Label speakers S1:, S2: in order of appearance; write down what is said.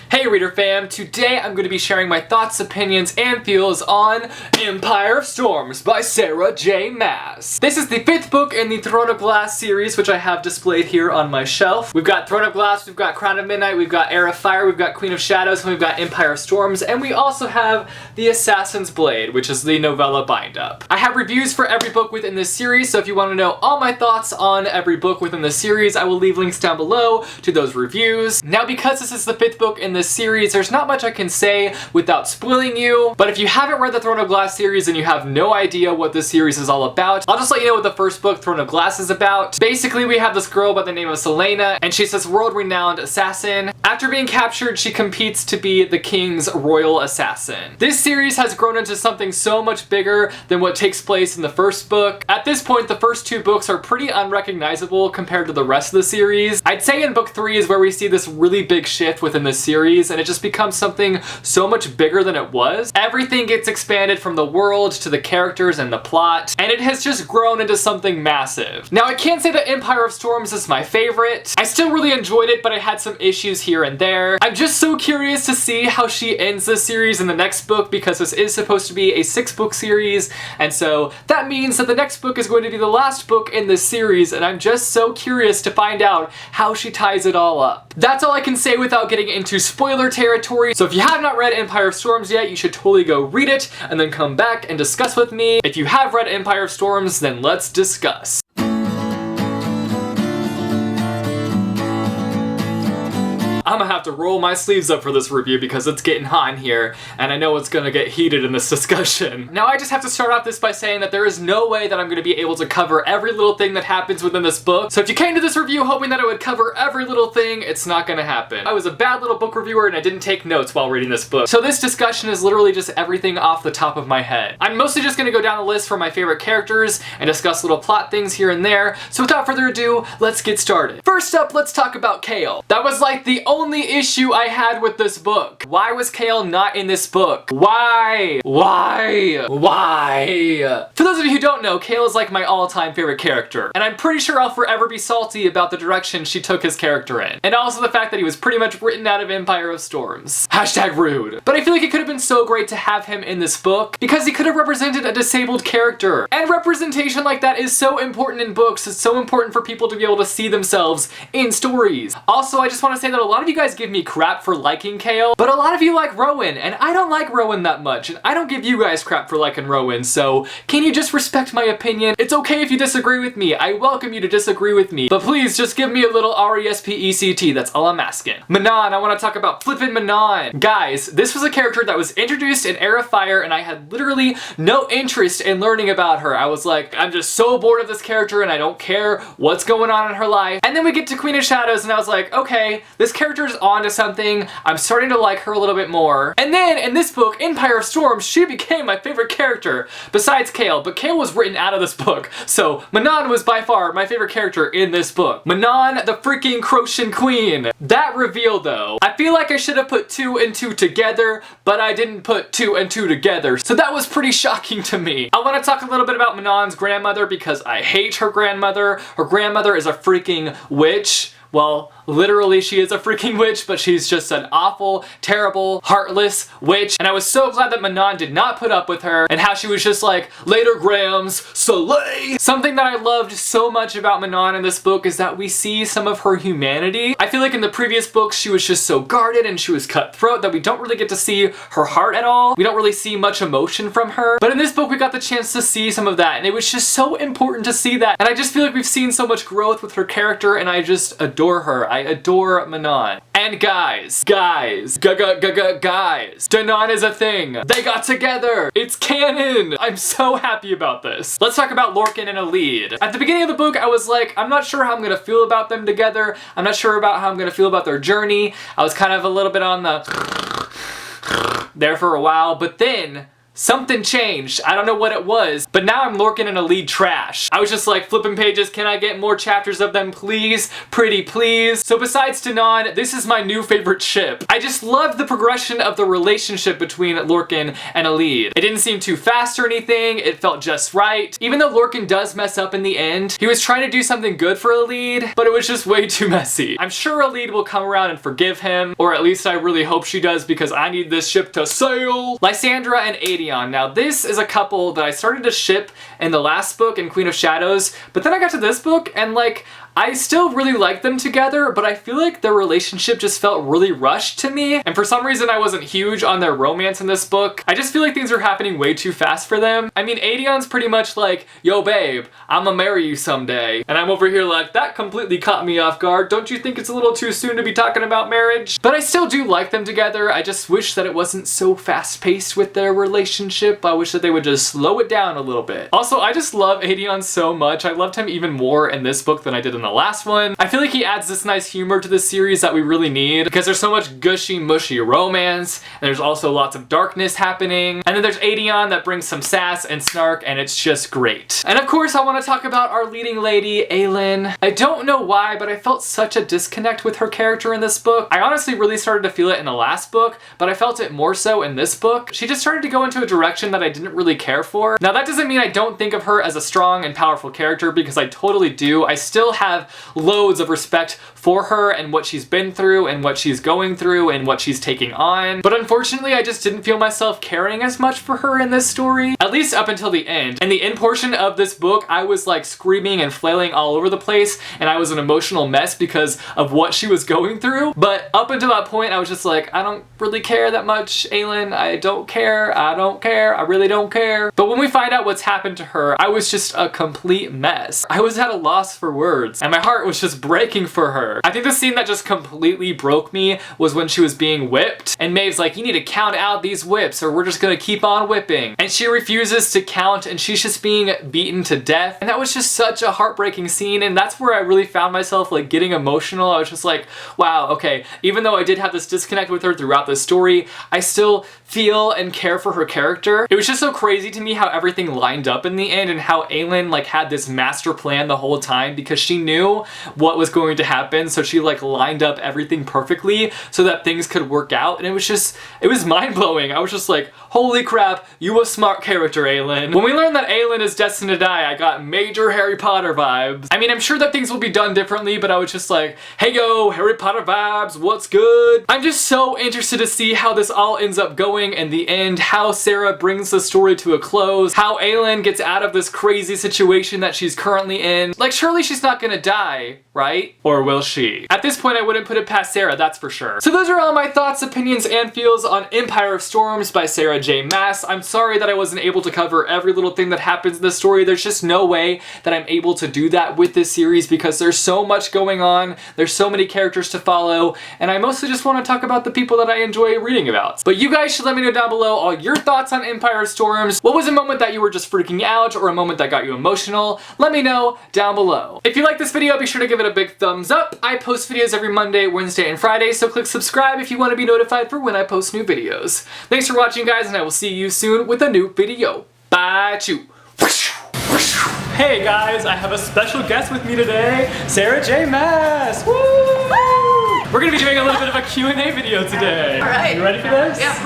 S1: Hey Reader Fam, today I'm going to be sharing my thoughts, opinions, and feels on Empire of Storms by Sarah J. Maas. This is the 5th book in the Throne of Glass series, which I have displayed here on my shelf. We've got Throne of Glass, we've got Crown of Midnight, we've got Heir of Fire, we've got Queen of Shadows, and we've got Empire of Storms, and we also have The Assassin's Blade, which is the novella bind-up. I have reviews for every book within this series, so if you want to know all my thoughts on every book within the series, I will leave links down below to those reviews. Now, because this is the 5th book in this series, there's not much I can say without spoiling you, but if you haven't read the Throne of Glass series and you have no idea what this series is all about, I'll just let you know what the first book, Throne of Glass, is about. Basically, we have this girl by the name of Selena, and she's this world-renowned assassin. After being captured, she competes to be the king's royal assassin. This series has grown into something so much bigger than what takes place in the first book. At this point, the first 2 books are pretty unrecognizable compared to the rest of the series. I'd say in book 3 is where we see this really big shift within the series, and it just becomes something so much bigger than it was. Everything gets expanded from the world to the characters and the plot, and it has just grown into something massive. Now, I can't say that Empire of Storms is my favorite. I still really enjoyed it, but I had some issues here and there. I'm just so curious to see how she ends this series in the next book, because this is supposed to be a 6-book series, and so that means that the next book is going to be the last book in this series, and I'm just so curious to find out how she ties it all up. That's all I can say without getting into spoiler territory, so if you have not read Empire of Storms yet, you should totally go read it and then come back and discuss with me. If you have read Empire of Storms, then let's discuss. I'm gonna have to roll my sleeves up for this review because it's getting hot in here, and I know it's gonna get heated in this discussion. Now, I just have to start off this by saying that there is no way that I'm gonna be able to cover every little thing that happens within this book, so if you came to this review hoping that I would cover every little thing, it's not gonna happen. I was a bad little book reviewer and I didn't take notes while reading this book, so this discussion is literally just everything off the top of my head. I'm mostly just gonna go down the list for my favorite characters and discuss little plot things here and there, so without further ado, let's get started. First up, let's talk about Kale. That was like the only issue I had with this book. Why was Kale not in this book? Why? Why? For those of you who don't know, Kale is like my all-time favorite character, and I'm pretty sure I'll forever be salty about the direction she took his character in, and also the fact that he was pretty much written out of Empire of Storms. Hashtag rude. But I feel like it could have been so great to have him in this book, because he could have represented a disabled character, and representation like that is so important in books. It's so important for people to be able to see themselves in stories. Also, I just want to say that a lot of you guys give me crap for liking Kale, but a lot of you like Rowan, and I don't like Rowan that much, and I don't give you guys crap for liking Rowan, so can you just respect my opinion? It's okay if you disagree with me. I welcome you to disagree with me, but please just give me a little R-E-S-P-E-C-T, that's all I'm asking. Menon, I want to talk about flippin' Menon. Guys, this was a character that was introduced in Heir of Fire, and I had literally no interest in learning about her. I was like, I'm just so bored of this character, and I don't care what's going on in her life. And then we get to Queen of Shadows, and I was like, okay, this character's on to something. I'm starting to like her a little bit more. And then in this book, Empire of Storms, she became my favorite character besides Kale, but Kale was written out of this book. So Menon was by far my favorite character in this book. Menon, the freaking Croatian queen. That reveal though, I feel like I should have put 2 and 2 together, but I didn't put 2 and 2 together. So that was pretty shocking to me. I want to talk a little bit about Menon's grandmother because I hate her grandmother. Her grandmother is a freaking witch. Well, literally she is a freaking witch, but she's just an awful, terrible, heartless witch. And I was so glad that Menon did not put up with her and how she was just like, later Grams, slay! Something that I loved so much about Menon in this book is that we see some of her humanity. I feel like in the previous books she was just so guarded and she was cutthroat that we don't really get to see her heart at all. We don't really see much emotion from her. But in this book we got the chance to see some of that, and it was just so important to see that. And I just feel like we've seen so much growth with her character, and I just adore her. I adore Menon. And guys, Danon is a thing. They got together. It's canon. I'm so happy about this. Let's talk about Lorcan and Elide. At the beginning of the book, I was like, I'm not sure how I'm gonna feel about them together. I'm not sure about how I'm gonna feel about their journey. I was kind of a little bit on the there for a while, but then something changed. I don't know what it was, but now I'm Lorcan and Alid trash. I was just like flipping pages, can I get more chapters of them please? Pretty please. So besides Menon, this is my new favorite ship. I just loved the progression of the relationship between Lorcan and Alid. It didn't seem too fast or anything, it felt just right. Even though Lorcan does mess up in the end, he was trying to do something good for Alid, but it was just way too messy. I'm sure Alid will come around and forgive him, or at least I really hope she does because I need this ship to sail. Lysandra and Aedion. Now this is a couple that I started to ship in the last book in Queen of Shadows, but then I got to this book and like, I still really like them together, but I feel like their relationship just felt really rushed to me, and for some reason I wasn't huge on their romance in this book. I just feel like things are happening way too fast for them. I mean, Aedion's pretty much like, yo babe, I'ma marry you someday. And I'm over here like, that completely caught me off guard. Don't you think it's a little too soon to be talking about marriage? But I still do like them together. I just wish that it wasn't so fast-paced with their relationship. I wish that they would just slow it down a little bit. Also, I just love Aedion so much. I loved him even more in this book than I did in the last one. I feel like he adds this nice humor to this series that we really need because there's so much gushy, mushy romance, and there's also lots of darkness happening. And then there's Aedion that brings some sass and snark, and it's just great. And of course, I want to talk about our leading lady, Aelin. I don't know why, but I felt such a disconnect with her character in this book. I honestly really started to feel it in the last book, but I felt it more so in this book. She just started to go into a direction that I didn't really care for. Now that doesn't mean I don't think of her as a strong and powerful character, because I totally do. I still have loads of respect for her and what she's been through and what she's going through and what she's taking on. But unfortunately, I just didn't feel myself caring as much for her in this story, at least up until the end. In the end portion of this book, I was like screaming and flailing all over the place, and I was an emotional mess because of what she was going through. But up until that point, I was just like, I don't really care that much, Aelin. I don't care. I don't care. I really don't care. But when we find out what's happened to her, I was just a complete mess. I was at a loss for words, and my heart was just breaking for her. I think the scene that just completely broke me was when she was being whipped, and Maeve's like, you need to count out these whips or we're just gonna keep on whipping. And she refuses to count, and she's just being beaten to death. And that was just such a heartbreaking scene, and that's where I really found myself like getting emotional. I was just like, wow, okay, even though I did have this disconnect with her throughout this story, I still feel and care for her character. It was just so crazy to me how everything lined up in the end, and how Aelin like had this master plan the whole time because she knew what was going to happen, so she like lined up everything perfectly so that things could work out. And it was mind-blowing. I was just like, holy crap, you a smart character, Aelin. When we learned that Aelin is destined to die, I got major Harry Potter vibes. I mean, I'm sure that things will be done differently, but I was just like, hey yo, Harry Potter vibes, what's good? I'm just so interested to see how this all ends up going in the end, how Sarah brings the story to a close, how Aelin gets out of this crazy situation that she's currently in. Like, surely she's not gonna die, right? Or will she? At this point, I wouldn't put it past Sarah, that's for sure. So those are all my thoughts, opinions, and feels on Empire of Storms by Sarah J. Maas. I'm sorry that I wasn't able to cover every little thing that happens in the story. There's just no way that I'm able to do that with this series because there's so much going on, there's so many characters to follow, and I mostly just want to talk about the people that I enjoy reading about. But you guys should let me know down below all your thoughts on Empire of Storms. What was a moment that you were just freaking out, or a moment that got you emotional? Let me know down below. If you like this video, be sure to give it a big thumbs up. I post videos every Monday, Wednesday, and Friday, so click subscribe if you want to be notified for when I post new videos. Thanks for watching, guys, and I will see you soon with a new video. Bye, chew. Hey guys, I have a special guest with me today, Sarah J. Maas. Woo! We're gonna be doing a little bit of a Q&A video today.
S2: All right.
S1: You ready for this?
S2: Yeah.